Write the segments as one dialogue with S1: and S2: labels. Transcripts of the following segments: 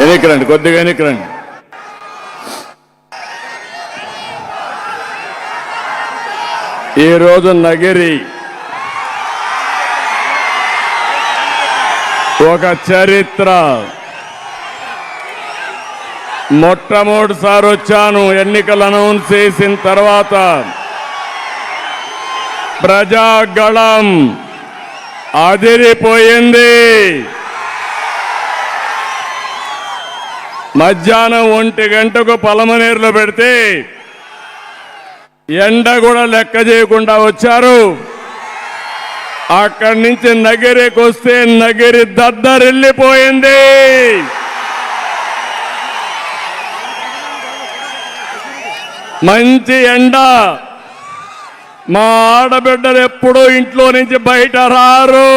S1: ఎన్నికరండి, కొద్దిగా ఎన్నికరండి. ఈరోజు నగిరి ఒక చరిత్ర. మొట్టమొదటిసారి వచ్చాను ఎన్నికలు అనౌన్స్ చేసిన తర్వాత. ప్రజాగళం అదిరిపోయింది. మధ్యాహ్నం 1 గంటకు పలమనేరులో పెడితే ఎండ కూడా లెక్క చేయకుండా వచ్చారు. అక్కడి నుంచి నగిరికి వస్తే నగిరి దద్దరిల్లిపోయింది. మంచి ఎండ. మా ఆడబిడ్డలు ఎప్పుడూ ఇంట్లో నుంచి బయట రారు.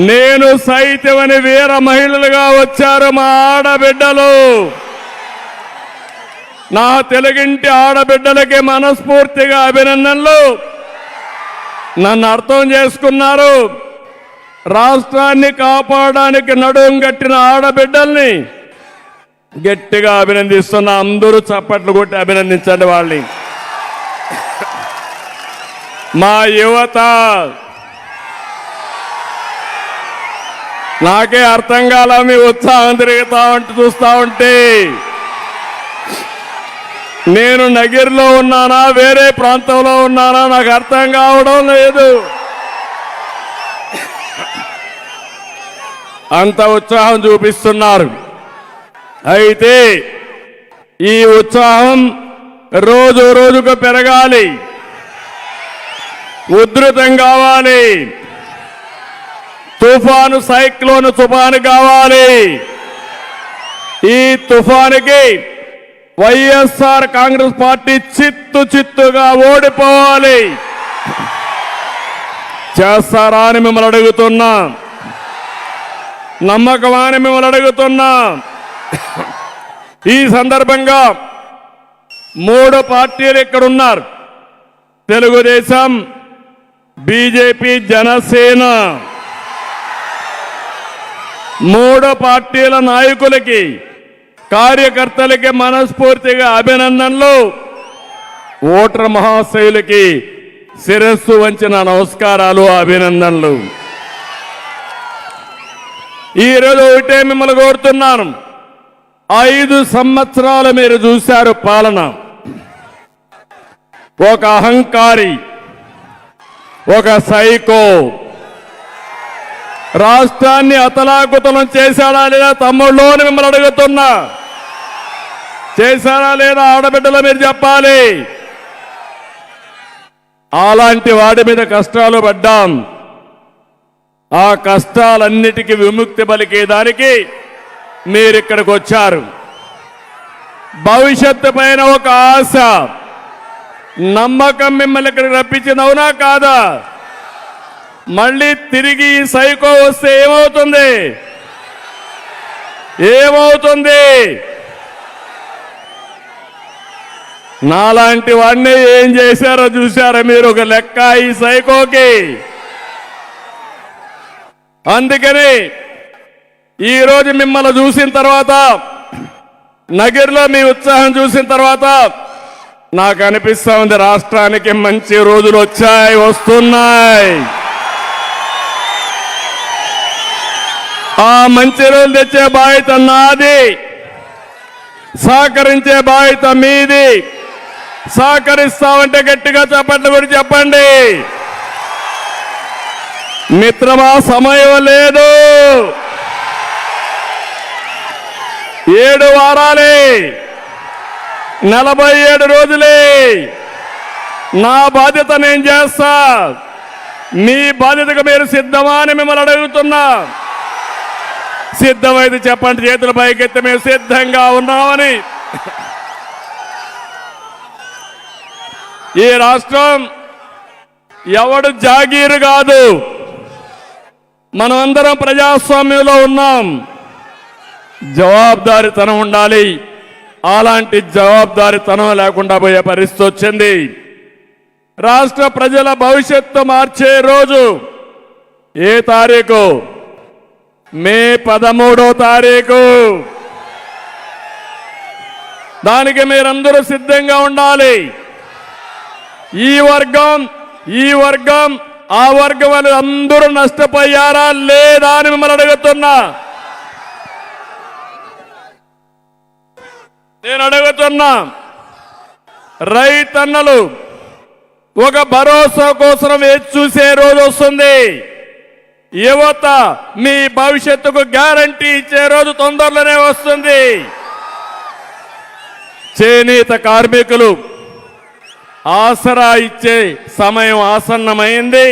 S1: నేను సైతమని వీర మహిళలుగా వచ్చారు మా ఆడబిడ్డలు. నా తెలుగింటి ఆడబిడ్డలకి మనస్ఫూర్తిగా అభినందనలు. నన్ను అర్థం చేసుకున్నారు. రాష్ట్రాన్ని కాపాడడానికి నడుం కట్టిన ఆడబిడ్డల్ని గట్టిగా అభినందిస్తున్నా. అందరూ చప్పట్లు కొట్టి అభినందించండి వాళ్ళని. మా యువత నాకే అర్థం కాల మీ ఉత్సాహం తిరుగుతా ఉంటే చూస్తా ఉంటే. నేను నగిరిలో ఉన్నానా వేరే ప్రాంతంలో ఉన్నానా నాకు అర్థం కావడం లేదు. అంత ఉత్సాహం చూపిస్తున్నారు. అయితే ఈ ఉత్సాహం రోజు రోజుకు పెరగాలి, ఉధృతం కావాలి. తుఫాను సైక్లోన్ తుఫాను కావాలి. ఈ తుఫానుకి వైఎస్ఆర్ కాంగ్రెస్ పార్టీ చిత్తుగా ఓడిపోవాలి. చేస్తారా అని మిమ్మల్ని అడుగుతున్నా. నమ్మకమా అని మిమ్మల్ని అడుగుతున్నా. ఈ సందర్భంగా 3 పార్టీలు ఇక్కడ ఉన్నారు. తెలుగుదేశం, బీజేపీ, జనసేన. 3 పార్టీల నాయకులకి, కార్యకర్తలకి మనస్ఫూర్తిగా అభినందనలు. ఓటర్ మహాశయులకి శిరస్సు వంచిన నమస్కారాలు, అభినందనలు. ఈరోజు ఒకటే మిమ్మల్ని కోరుతున్నాను. 5 సంవత్సరాలు మీరు చూశారు పాలన. ఒక అహంకారి, ఒక సైకో రాష్ట్రాన్ని అతలాకుతలం చేశాడా లేదా తమ్ముళ్ళు అని మిమ్మల్ని అడుగుతున్నా. చేశారా లేదా ఆడబిడ్డలు మీరు చెప్పాలి. అలాంటి వాడి మీద కష్టాలు పడ్డాం. ఆ కష్టాలన్నిటికీ విముక్తి పలికేదానికి మీరు ఇక్కడికి వచ్చారు. భవిష్యత్తు పైన ఒక ఆశ, నమ్మకం మిమ్మల్ని ఇక్కడికి రప్పించింది. అవునా కాదా? మళ్ళీ తిరిగి ఈ సైకో వస్తే ఏమవుతుంది? నాలాంటి వాడిని ఏం చేశారో చూశారా మీరు? ఒక లెక్క ఈ సైకోకి. అందుకని ఈరోజు మిమ్మల్ని చూసిన తర్వాత, నగిరిలో మీ ఉత్సాహం చూసిన తర్వాత నాకు అనిపిస్తా ఉంది రాష్ట్రానికి మంచి రోజులు వస్తున్నాయి. ఆ మంచి రోజులు తెచ్చే బాధ్యత నాది, సహకరించే బాధ్యత మీది. సహకరిస్తామంటే గట్టిగా చప్పట్లు కూడా చెప్పండి. మిత్రమా, సమయం లేదు. 7 వారాలే, 47 రోజులే. నా బాధ్యత నేను చేస్తా. మీ బాధ్యతకు మీరు సిద్ధమా అని మిమ్మల్ని అడుగుతున్నా. సిద్ధమైతే చెప్పండి, చేతుల పైకెత్తి మేము సిద్ధంగా ఉన్నామని. ఈ రాష్ట్రం ఎవడు జాగీరు కాదు. మనమందరం ప్రజాస్వామ్యంలో ఉన్నాం. జవాబుదారీతనం ఉండాలి, అలాంటి జవాబుదారీతనం లేకుండా పోయే పరిస్థితి వచ్చింది. రాష్ట్ర ప్రజల భవిష్యత్తు మార్చే రోజు ఏ తారీఖు? మే 13వ తారీఖు. దానికి మీరందరూ సిద్ధంగా ఉండాలి. ఈ వర్గం ఆ వర్గం వాళ్ళు అందరూ నష్టపోయారా లేదా అని మిమ్మల్ని అడుగుతున్నా. నేను అడుగుతున్నా, రైతన్నలు ఒక భరోసా కోసం వేచి చూసే రోజు వస్తుంది. యువత మీ భవిష్యత్తుకు గ్యారంటీ ఇచ్చే రోజు తొందరలోనే వస్తుంది. చేనేత కార్మికులు ఆసరా ఇచ్చే సమయం ఆసన్నమైంది.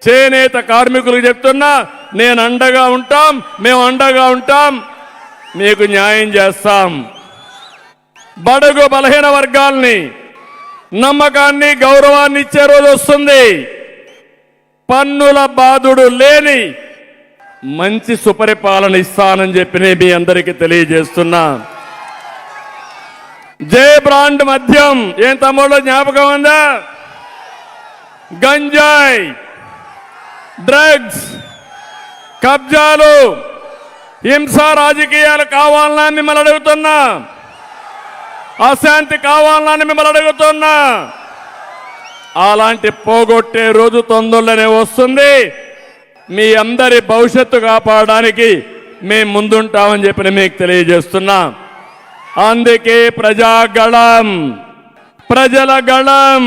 S1: చేనేత కార్మికులకు చెప్తున్నా, నేను అండగా ఉంటాం, మేము అండగా ఉంటాం, మీకు న్యాయం చేస్తాం. బడుగు బలహీన వర్గాల్ని నమ్మకాన్ని గౌరవాన్ని ఇచ్చే రోజు వస్తుంది. పన్నుల బాధుడు లేని మంచి సుపరిపాలన ఇస్తానని చెప్పి నేను మీ అందరికీ తెలియజేస్తున్నా. జే బ్రాండ్ మద్యం ఏం తమ్ముళ్ళు జ్ఞాపకం ఉందా? గంజాయి, డ్రగ్స్, కబ్జాలు, హింస రాజకీయాలు కావాలని మిమ్మల్ని అడుగుతున్నా. అశాంతి కావాలని మిమ్మల్ని అడుగుతున్నా. అలాంటి పోగొట్టే రోజు తొందరలోనే వస్తుంది. మీ అందరి భవిష్యత్తు కాపాడడానికి మేము ముందుంటామని చెప్పి మీకు తెలియజేస్తున్నా. అందుకే ప్రజాగళం, ప్రజల గళం,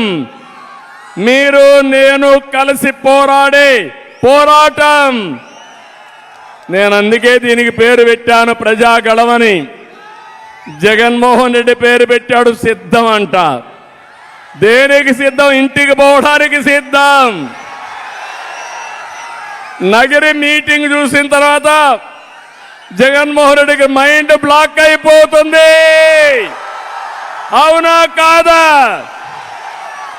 S1: మీరు నేను కలిసి పోరాడే పోరాటం. నేను అందుకే దీనికి పేరు పెట్టాను ప్రజాగళం అని. జగన్మోహన్ రెడ్డి పేరు పెట్టాడు సిద్ధం అంట. దేనికి సిద్ధం? ఇంటికి పోవడానికి సిద్ధం. నగరి మీటింగ్ చూసిన తర్వాత జగన్మోహన్ రెడ్డికి మైండ్ బ్లాక్ అయిపోతుంది. అవునా కాదా?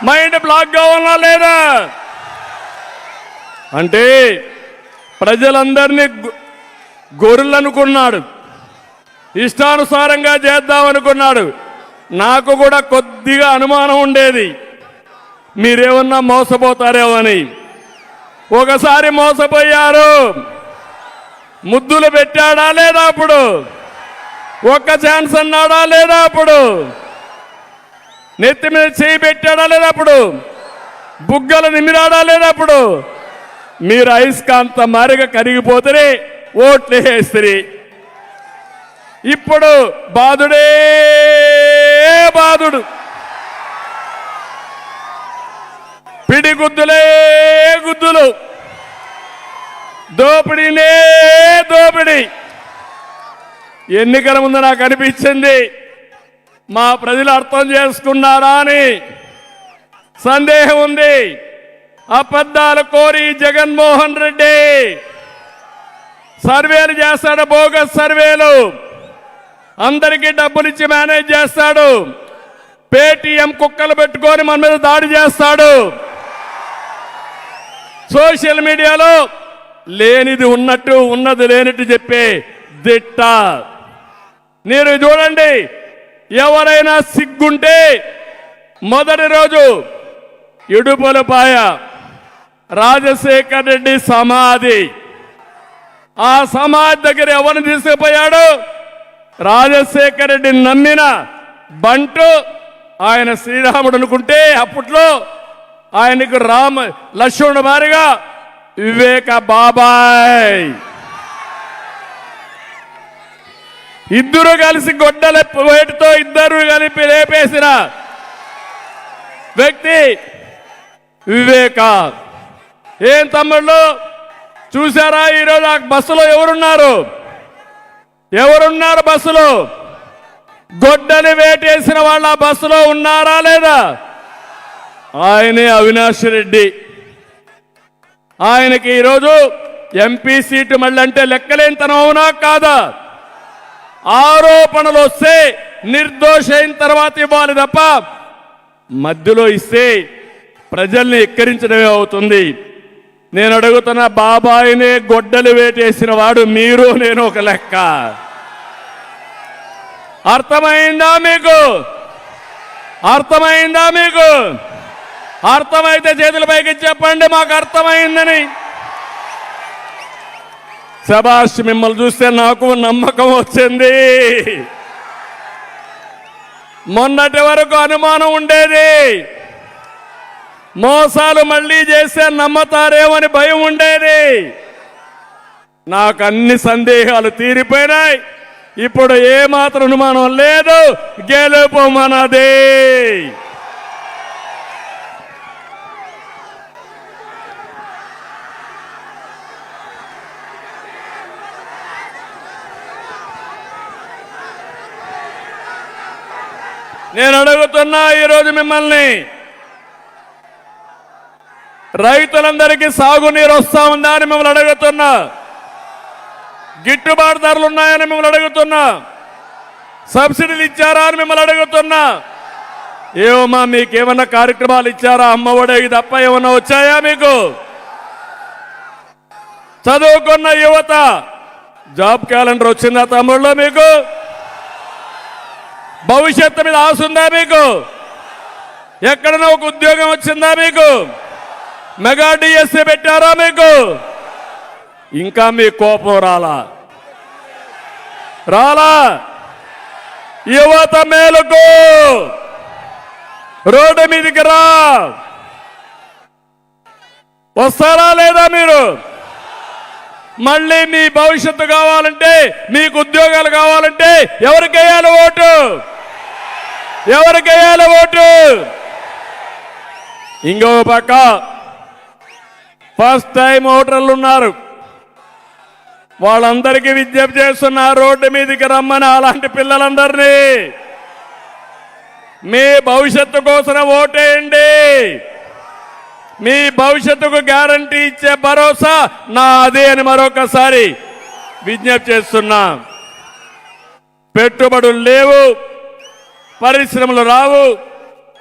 S1: మైండ్ బ్లాక్ కావాలా లేదా? అంటే ప్రజలందరినీ గొర్రెలు అనుకున్నాడు, ఇష్టానుసారంగా చేద్దామనుకున్నాడు. నాకు కూడా కొద్దిగా అనుమానం ఉండేది, మీరేమన్నా మోసపోతారేమో అని. ఒకసారి మోసపోయారు. ముద్దులు పెట్టాడా లేదా? అప్పుడు ఒక్క ఛాన్స్ అన్నాడా లేదా? అప్పుడు నెత్తి మీద చేయి పెట్టాడా లేదా? అప్పుడు బుగ్గలు నిమిరాడా లేదా? అప్పుడు మీరు అయస్కాంత మారిగా కరిగిపోతే ఓట్లు వేస్తారు. ఇప్పుడు బాధుడే బాధుడు, పిడిగుద్దులే గుద్దులు, దోపిడీనే దోపిడీ. ఎన్నికల ముందు నాకు అనిపించింది, మా ప్రజలు అర్థం చేసుకున్నారా అని సందేహం ఉంది. అబద్ధాలు కోరి జగన్మోహన్ రెడ్డి సర్వేలు చేస్తాడు, బోగస్ సర్వేలు, అందరికీ డబ్బులు ఇచ్చి మేనేజ్ చేస్తాడు. పేటీఎం కుక్కలు పెట్టుకొని మన మీద దాడి చేస్తాడు. సోషల్ మీడియాలో లేనిది ఉన్నట్టు, ఉన్నది లేనట్టు చెప్పే దిట్ట. మీరు చూడండి, ఎవరైనా సిగ్గుంటే మొదటి రోజు ఇడుపులపాయ రాజశేఖర్ రెడ్డి సమాధి, ఆ సమాధి దగ్గర ఎవరిని తీసుకుపోయాడు? రాజశేఖర్ రెడ్డిని నమ్మిన బంటు, ఆయన శ్రీరాముడు అనుకుంటే అప్పట్లో ఆయనకు లక్ష్మణుడు మారిగా వివేక బాబాయ్, ఇద్దరు కలిసి గొడ్డల వేటితో ఇద్దరు కలిపి లేపేసిన వ్యక్తి వివేక. ఏం తమ్ముళ్ళు చూసారా? ఈరోజు ఆ బస్సులో ఎవరున్నారు? ఎవరున్నారు బస్సులో? గొడ్డలి వేటేసిన వాళ్ళ బస్సులో ఉన్నారా లేదా? ఆయనే అవినాష్ రెడ్డి. ఆయనకి ఈరోజు ఎంపీ సీటు మళ్ళీ అంటే లెక్కలేనితనం అవునా కాదా? ఆరోపణలు వస్తే నిర్దోషైన తర్వాత ఇవ్వాలి తప్ప మధ్యలో ఇస్తే ప్రజల్ని ఎక్కిరించడమే అవుతుంది. నేను అడుగుతున్న, బాబాయినే గొడ్డలు వేటేసిన వాడు మీరు, నేను ఒక లెక్క. అర్థమైందా మీకు? అర్థమైందా మీకు? అర్థమైతే చేతుల పైకి చెప్పండి మాకు అర్థమైందని. శభాష్, మిమ్మల్ని చూస్తే నాకు నమ్మకం వచ్చింది. మొన్నటి వరకు అనుమానం ఉండేది, మోసాలు మళ్ళీ చేస్తే నమ్మతారేమని భయం ఉండేది. నాకు అన్ని సందేహాలు తీరిపోయినాయి. ఇప్పుడు ఏమాత్రం అనుమానం లేదు, గెలుపు మనదే. నేను అడుగుతున్నా ఈరోజు మిమ్మల్ని, రైతులందరికీ సాగునీరు వస్తా ఉందా అని మిమ్మల్ని అడుగుతున్నా, గిట్టుబాటు ధరలు ఉన్నాయని మిమ్మల్ని అడుగుతున్నా, సబ్సిడీలు ఇచ్చారా అని మిమ్మల్ని అడుగుతున్నా. ఏమమ్మా మీకేమన్నా కార్యక్రమాలు ఇచ్చారా? అమ్మఒడి తప్ప ఏమన్నా వచ్చాయా మీకు? చదువుకున్న యువత జాబ్ క్యాలెండర్ వచ్చిందా తమ్ముళ్ళు? మీకు భవిష్యత్తు మీద ఆశ ఉందా? మీకు ఎక్కడన్నా ఒక ఉద్యోగం వచ్చిందా? మీకు మెగా డిఎస్సీ పెట్టారా? మీకు ఇంకా మీ కోపం రాలా? యువత మేలుకు, రోడ్డు మీదకి రా. వస్తారా లేదా మీరు? మళ్ళీ మీ భవిష్యత్తు కావాలంటే, మీకు ఉద్యోగాలు కావాలంటే ఎవరికేయాలి ఓటు? ఎవరికేయాలి ఓటు? ఇంకో పక్క ఫస్ట్ టైం ఓటర్లు ఉన్నారు, వాళ్ళందరికీ విజ్ఞప్తి చేస్తున్నారు, రోడ్డు మీదకి రమ్మని. అలాంటి పిల్లలందరినీ మీ భవిష్యత్తు కోసం ఓటేయండి. మీ భవిష్యత్తుకు గ్యారంటీ ఇచ్చే భరోసా నాదే అని మరొకసారి విజ్ఞప్తి చేస్తున్నా. పెట్టుబడులు లేవు, పరిశ్రమలు రావు,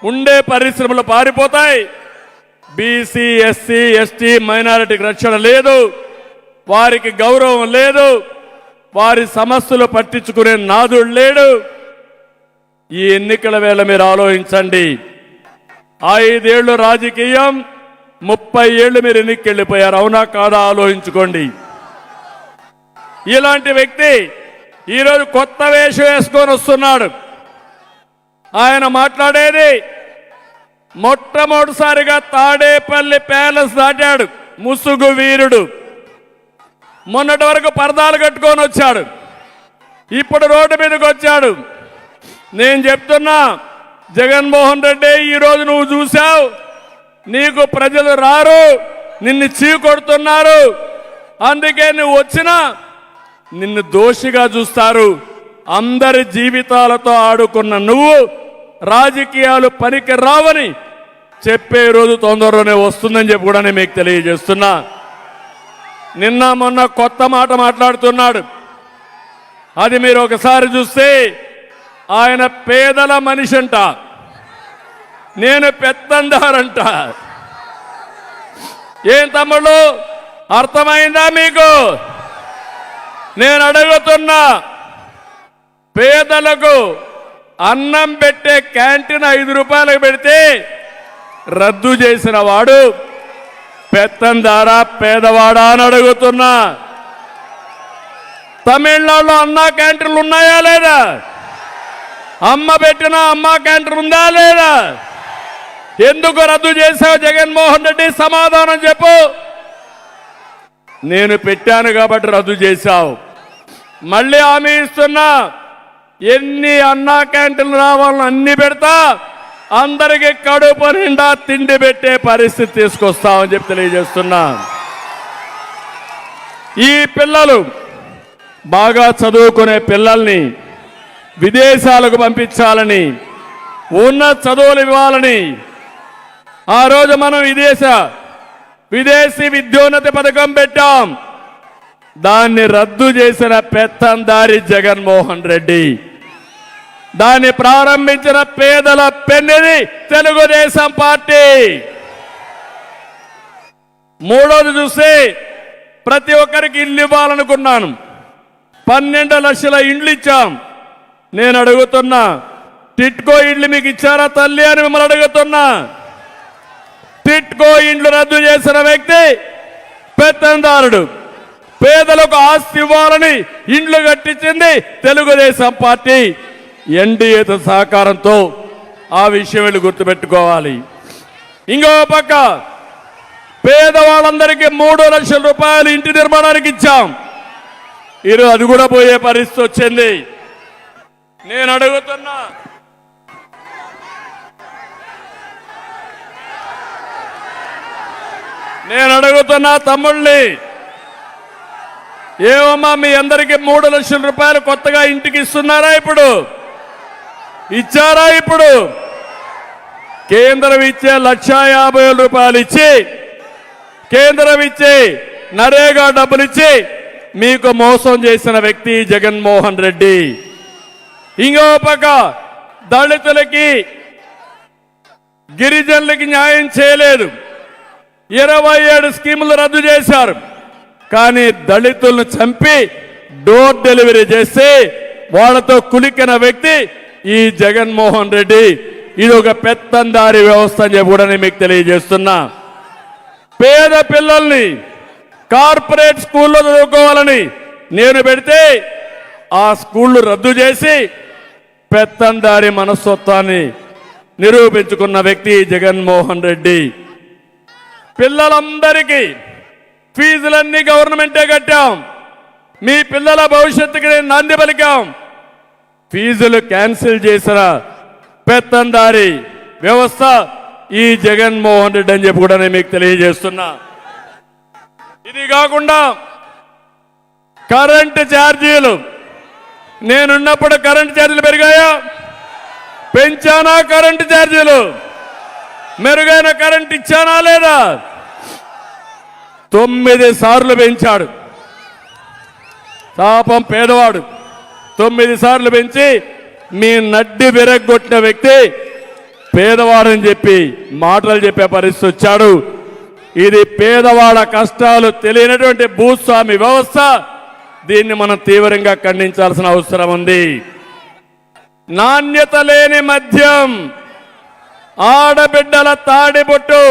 S1: ఉండే పరిశ్రమలు పారిపోతాయి. బీసీ, ఎస్సీ, ఎస్టీ, మైనారిటీకి రక్షణ లేదు, వారికి గౌరవం లేదు, వారి సమస్యలు పట్టించుకునే నాదుడు లేడు. ఈ ఎన్నికల వేళ మీరు ఆలోచించండి. 5 ఏళ్లు రాజకీయం, 30 ఏళ్లు మీరు ఎన్నికెళ్ళిపోయారు, అవునా కాదా? ఆలోచించుకోండి. ఇలాంటి వ్యక్తి ఈరోజు కొత్త వేషం వేసుకొని వస్తున్నాడు. ఆయన మాట్లాడేది మొట్టమొదటిసారిగా తాడేపల్లి ప్యాలెస్ దాటాడు, ముసుగు వీరుడు. మొన్నటి వరకు పరదాలు కట్టుకొని వచ్చాడు, ఇప్పుడు రోడ్డు మీదకి వచ్చాడు. నేను చెప్తున్నా, జగన్మోహన్ రెడ్డి ఈరోజు నువ్వు చూశావు, నీకు ప్రజలు రారు, నిన్ను చీకొడుతున్నారు. అందుకే నువ్వు వచ్చినా నిన్ను దోషిగా చూస్తారు. అందరి జీవితాలతో ఆడుకున్న నువ్వు రాజకీయాలు పనికి రావని చెప్పే రోజు తొందరలోనే వస్తుందని చెప్పి కూడా నేను మీకు తెలియజేస్తున్నా. నిన్న మొన్న కొత్త మాట మాట్లాడుతున్నాడు, అది మీరు ఒకసారి చూస్తే ఆయన పేదల మనిషి అంట, నేను పెత్తందారంట. ఏం తమ్ముళ్ళు, అర్థమైందా మీకు? నేను అడుగుతున్నా, పేదలకు అన్నం పెట్టే క్యాంటీన్ 5 రూపాయలకు పెడితే రద్దు చేసిన వాడు పెత్తందారా పేదవాడా అని అడుగుతున్నా. తమిళనాడులో అన్నా క్యాంటీన్లు ఉన్నాయా లేదా? అమ్మ పెట్టిన అమ్మ క్యాంటీన్ ఉందా లేదా? ఎందుకు రద్దు చేశావు జగన్మోహన్ రెడ్డి? సమాధానం చెప్పు. నేను పెట్టాను కాబట్టి రద్దు చేశావు. మళ్ళీ హామీ ఇస్తున్నా, ఎన్ని అన్నా క్యాంటీన్లు రావాలని అన్ని పెడతా, అందరికీ కడుపు నిండా తిండి పెట్టే పరిస్థితి తీసుకొస్తామని చెప్పి తెలియజేస్తున్నా. ఈ పిల్లలు బాగా చదువుకునే పిల్లల్ని విదేశాలకు పంపించాలని, ఉన్నత చదువులు ఇవ్వాలని ఆ రోజు మనం విదేశీ విద్యోన్నతి పథకం పెట్టాం. దాన్ని రద్దు చేసిన పెత్తందారి జగన్మోహన్ రెడ్డి. దాన్ని ప్రారంభించిన పేదల పెన్నిది తెలుగుదేశం పార్టీ. మూడోది చూస్తే ప్రతి ఒక్కరికి ఇల్లు ఇవ్వాలనుకున్నాను. 12 లక్షల ఇండ్లు ఇచ్చాం. నేను అడుగుతున్నా, టిట్కో ఇండ్లు మీకు ఇచ్చారా తల్లి అని మిమ్మల్ని అడుగుతున్నా. టిట్కో ఇండ్లు రద్దు చేసిన వ్యక్తి పెత్తందారుడు. పేదలకు ఆస్తి ఇవ్వాలని ఇండ్లు కట్టించింది తెలుగుదేశం పార్టీ. ఎన్డీఏతో సహకారంతో ఆ విషయం వీళ్ళు గుర్తుపెట్టుకోవాలి. ఇంకో పక్క పేదవాళ్ళందరికీ 3 లక్షల రూపాయలు ఇంటి నిర్మాణానికి ఇచ్చాం. ఈరోజు అది కూడా పోయే పరిస్థితి వచ్చింది. నేను అడుగుతున్నా తమ్ముళ్ళని, ఏమమ్మా మీ అందరికీ 3 లక్షల రూపాయలు కొత్తగా ఇంటికి ఇస్తున్నారా? ఇప్పుడు ఇచ్చారా? ఇప్పుడు కేంద్రం ఇచ్చే 1,50,000 రూపాయలు ఇచ్చి, కేంద్రం ఇచ్చే నరేగా డబ్బులు ఇచ్చి మీకు మోసం చేసిన వ్యక్తి జగన్మోహన్ రెడ్డి. ఇంకో పక్క దళితులకి గిరిజనులకి న్యాయం చేయలేదు. 27 స్కీములు రద్దు చేశారు. కానీ దళితులను చంపి డోర్ డెలివరీ చేసి వాళ్ళతో కులికిన వ్యక్తి ఈ జగన్మోహన్ రెడ్డి. ఇది ఒక పెత్తందారి వ్యవస్థ అని చెప్పి కూడా నేను మీకు తెలియజేస్తున్నా. పేద పిల్లల్ని కార్పొరేట్ స్కూల్లో చదువుకోవాలని నేను పెడితే ఆ స్కూళ్లు రద్దు చేసి పెత్తందారి మనస్తత్వాన్ని నిరూపించుకున్న వ్యక్తి జగన్మోహన్ రెడ్డి. పిల్లలందరికీ ఫీజులన్నీ గవర్నమెంటే కట్టాం. మీ పిల్లల భవిష్యత్తుకి నేను నాంది పలికాం. ఫీజులు క్యాన్సిల్ చేసిన పెత్తందారి వ్యవస్థ ఈ జగన్మోహన్ రెడ్డి అని చెప్పి కూడా నేను మీకు తెలియజేస్తున్నా. ఇది కాకుండా కరెంటు ఛార్జీలు, నేనున్నప్పుడు కరెంటు ఛార్జీలు పెరిగాయా? పెంచానా? కరెంటు ఛార్జీలు మెరుగైన కరెంటు ఇచ్చానా లేదా? 9 సార్లు పెంచాడు. పాపం పేదవాడు 9 సార్లు పెంచి మీ నడ్డి విరగొట్టిన వ్యక్తి పేదవాడని చెప్పి మాటలు చెప్పే పరిస్థితి వచ్చాడు. ఇది పేదవాడ కష్టాలు తెలియనటువంటి భూస్వామి వ్యవస్థ. దీన్ని మనం తీవ్రంగా ఖండించాల్సిన అవసరం ఉంది. నాణ్యత లేని మద్యం, ఆడబిడ్డల తాడిబొట్టు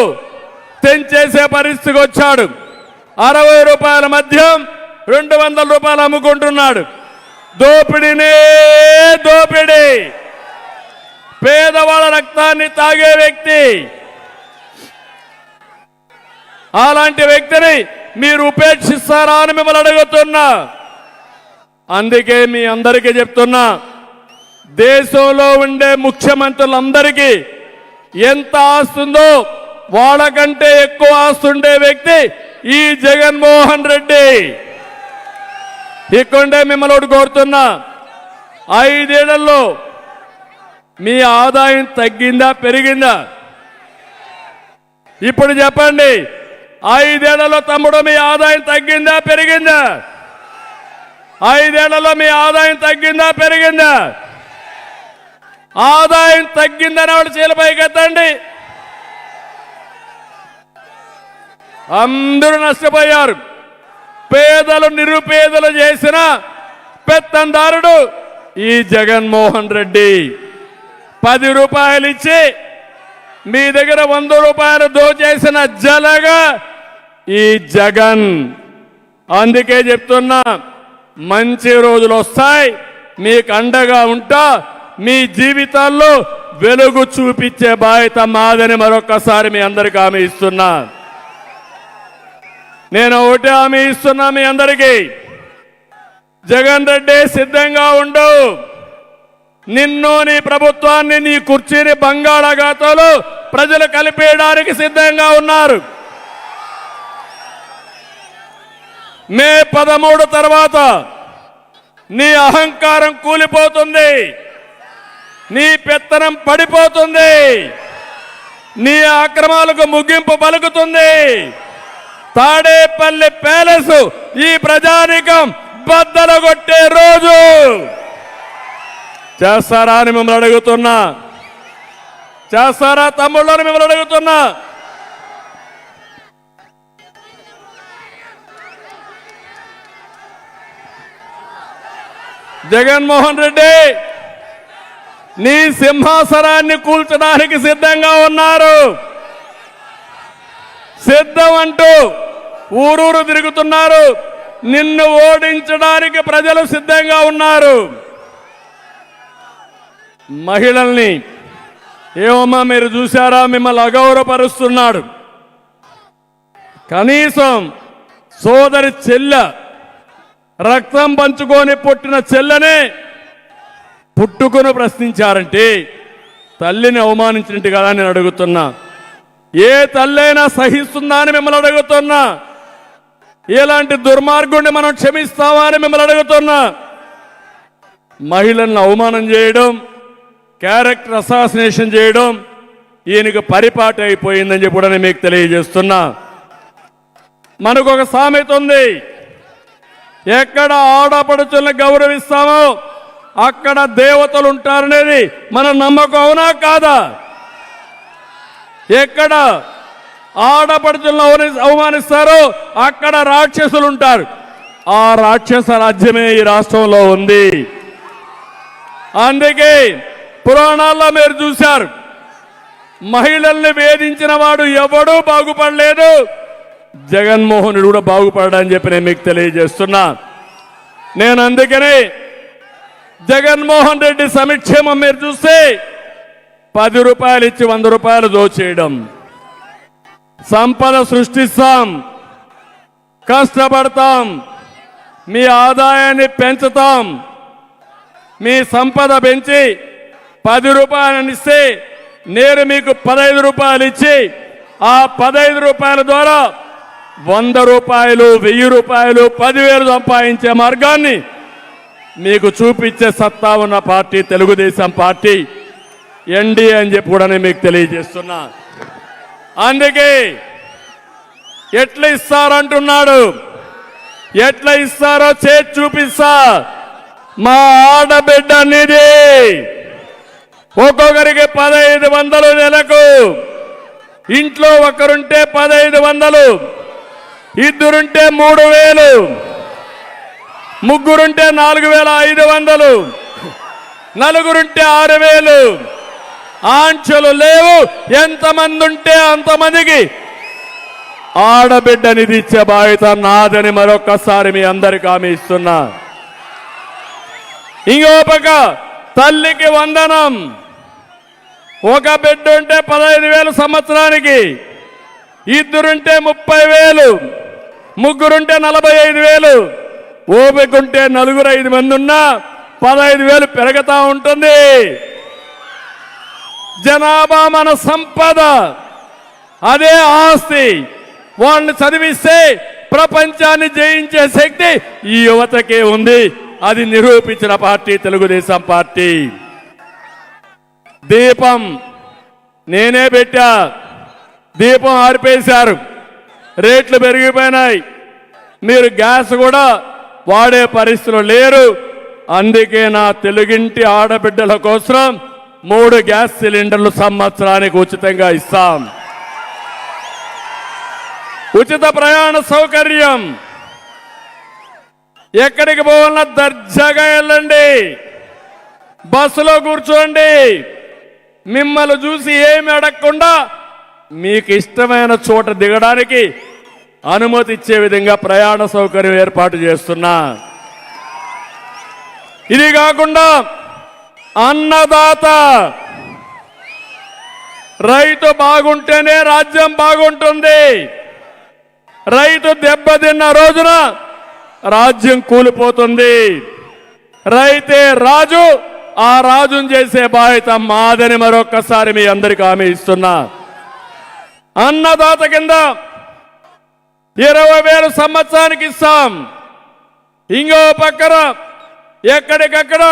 S1: తెంచేసే పరిస్థితికి వచ్చాడు. 60 రూపాయల మద్యం 200 రూపాయలు అమ్ముకుంటున్నాడు. దోపిడీనే దోపిడీ. పేదవాళ్ళ రక్తాన్ని తాగే వ్యక్తి. అలాంటి వ్యక్తిని మీరు ఉపేక్షిస్తారా అని మిమ్మల్ని అడుగుతున్నా. అందుకే మీ అందరికీ చెప్తున్నా, దేశంలో ఉండే ముఖ్యమంత్రులందరికీ ఎంత ఆస్తుందో వాళ్ళకంటే ఎక్కువ ఆస్తుండే వ్యక్తి ఈ జగన్మోహన్ రెడ్డి. ఇక్కడే మిమ్మల్ని ఒకటి కోరుతున్నా, 5 ఏళ్లలో మీ ఆదాయం తగ్గిందా పెరిగిందా? ఇప్పుడు చెప్పండి. 5 ఏళ్లలో తమ్ముడు మీ ఆదాయం తగ్గిందా పెరిగిందా? 5 ఏళ్లలో మీ ఆదాయం తగ్గిందా పెరిగిందా? ఆదాయం తగ్గిందని వాళ్ళు చీలపైకి ఎత్తండి. అందరూ నష్టపోయారు. పేదలు నిరుపేదలు చేసిన పెత్తందారుడు ఈ జగన్మోహన్ రెడ్డి. 10 రూపాయలు ఇచ్చి మీ దగ్గర 100 రూపాయలు దోచేసిన జలగా ఈ జగన్. అందుకే చెప్తున్నా, మంచి రోజులు వస్తాయి, మీకు అండగా ఉంటా, మీ జీవితాల్లో వెలుగు చూపించే బాధ్యత మాదని మరొకసారి మీ అందరికీ హామీ ఇస్తున్నా. నేను ఒకటి హామీ ఇస్తున్నా మీ అందరికీ, జగన్ రెడ్డి సిద్ధంగా ఉండు. నిన్ను, నీ ప్రభుత్వాన్ని, నీ కుర్చీని బంగాళాఖాతంలో ప్రజలు కలిపేయడానికి సిద్ధంగా ఉన్నారు. మే 13 తర్వాత నీ అహంకారం కూలిపోతుంది, నీ పెత్తనం పడిపోతుంది, నీ అక్రమాలకు ముగింపు పలుకుతుంది. తాడేపల్లి ప్యాలెస్ ఈ ప్రజానీకం బద్దలగొట్టే రోజు. చేస్తారా అని మిమ్మల్ని అడుగుతున్నా. చేస్తారా తమ్ముళ్ళని మిమ్మల్ని అడుగుతున్నా. జగన్మోహన్ రెడ్డి నీ సింహాసనాన్ని కూల్చడానికి సిద్ధంగా ఉన్నారు. సిద్ధం అంటూ ఊరూరు తిరుగుతున్నారు. నిన్ను ఓడించడానికి ప్రజలు సిద్ధంగా ఉన్నారు. మహిళల్ని ఏమమ్మా మీరు చూశారా, మిమ్మల్ని అగౌరవపరుస్తున్నాడు. కనీసం సోదరి చెల్లె, రక్తం పంచుకొని పుట్టిన చెల్లెనే పుట్టుకుని ప్రశ్నించారంటే తల్లిని అవమానించినట్టు కదా నేను అడుగుతున్నా. ఏ తల్లైనా సహిస్తుందా అని మిమ్మల్ని అడుగుతున్నా. ఇలాంటి దుర్మార్గుడిని మనం క్షమిస్తామా అని మిమ్మల్ని అడుగుతున్నా. మహిళలను అవమానం చేయడం, క్యారెక్టర్ అసాసినేషన్ చేయడం ఈయనకు పరిపాటి అయిపోయిందని చెప్పి కూడా నేను మీకు తెలియజేస్తున్నా. మనకు ఒక సామెత ఉంది, ఎక్కడ ఆడపడుచులను గౌరవిస్తామో అక్కడ దేవతలు ఉంటారనేది మన నమ్మకం. అవునా కాదా? ఎక్కడ ఆడపడుచులను అవమానిస్తారో అక్కడ రాక్షసులు ఉంటారు. ఆ రాక్షస రాజ్యమే ఈ రాష్ట్రంలో ఉంది. అందుకే పురాణాల్లో మీరు చూశారు, మహిళల్ని వేధించిన వాడు ఎవడూ బాగుపడలేదు. జగన్మోహనుడు కూడా బాగుపడని చెప్పి నేను మీకు తెలియజేస్తున్నా. నేను అందుకనే జగన్మోహన్ రెడ్డి సంక్షేమం మీరు చూస్తే 10 రూపాయలు ఇచ్చి 100 రూపాయలు దోచేయడం, సంపద సృష్టిస్తాం, కష్టపడతాం, మీ ఆదాయాన్ని పెంచుతాం, మీ సంపద పెంచి 10 రూపాయలని ఇస్తే నేను మీకు 15 రూపాయలు ఇచ్చి ఆ 15 రూపాయల ద్వారా 100 రూపాయలు, 1000 రూపాయలు, 10,000 సంపాదించే మార్గాన్ని మీకు చూపించే సత్తా ఉన్న పార్టీ తెలుగుదేశం పార్టీ, ఎన్డీఏ అని చెప్పి కూడా నేను మీకు తెలియజేస్తున్నా. అందుకే ఎట్లా ఇస్తారంటున్నాడు, ఎట్లా ఇస్తారో చేసి చూపిస్తా. మా ఆడబిడ్డ నిధి ఒక్కొక్కరికి 1500 నెలకు, ఇంట్లో ఒకరుంటే 1500, ఇద్దరుంటే 3000, ముగ్గురుంటే 4500, నలుగురుంటే 6000. ఆంక్షలు లేవు. ఎంతమంది ఉంటే అంతమందికి ఆడబిడ్డ నిధి ఇచ్చే బాధ్యత నాదని మరొక్కసారి మీ అందరికీ హామీ ఇస్తున్నా. ఇంకో పక్క తల్లికి వందనం. ఒక బిడ్డ ఉంటే 15,000 సంవత్సరానికి, ఇద్దరుంటే 30,000, ముగ్గురుంటే 45,000, ఓపికంటే 4-5 మంది ఉన్నా 15,000 పెరుగుతా ఉంటుంది. జనాభా మన సంపద, అదే ఆస్తి. వాళ్ళని చదివిస్తే ప్రపంచాన్ని జయించే శక్తి ఈ యువతకే ఉంది. అది నిరూపించిన పార్టీ తెలుగుదేశం పార్టీ. దీపం నేనే పెట్టా, దీపం ఆర్పేశారు, రేట్లు పెరిగిపోయినాయి. మీరు గ్యాస్ కూడా వాడే పరిస్థితులు లేరు. అందుకే నా తెలుగింటి ఆడబిడ్డల కోసం 3 గ్యాస్ సిలిండర్లు సంవత్సరానికి ఉచితంగా ఇస్తాం. ఉచిత ప్రయాణ సౌకర్యం. ఎక్కడికి పోవాలన్నా దర్జాగా వెళ్ళండి, బస్సులో కూర్చోండి. మిమ్మల్ని చూసి ఏమి అడగకుండా మీకు ఇష్టమైన చోట దిగడానికి అనుమతి ఇచ్చే విధంగా ప్రయాణ సౌకర్యం ఏర్పాటు చేస్తున్నా. ఇది కాకుండా అన్నదాత, రైతు బాగుంటేనే రాజ్యం బాగుంటుంది. రైతు దెబ్బతిన్న రోజున రాజ్యం కూలిపోతుంది. రైతే రాజు, ఆ రాజును చేసే బాధ్యత మాదని మరొక్కసారి మీ అందరికీ హామీ ఇస్తున్నా. అన్నదాత కింద 20,000 సంవత్సరానికి ఇస్తాం. ఇంకో పక్కన ఎక్కడికక్కడ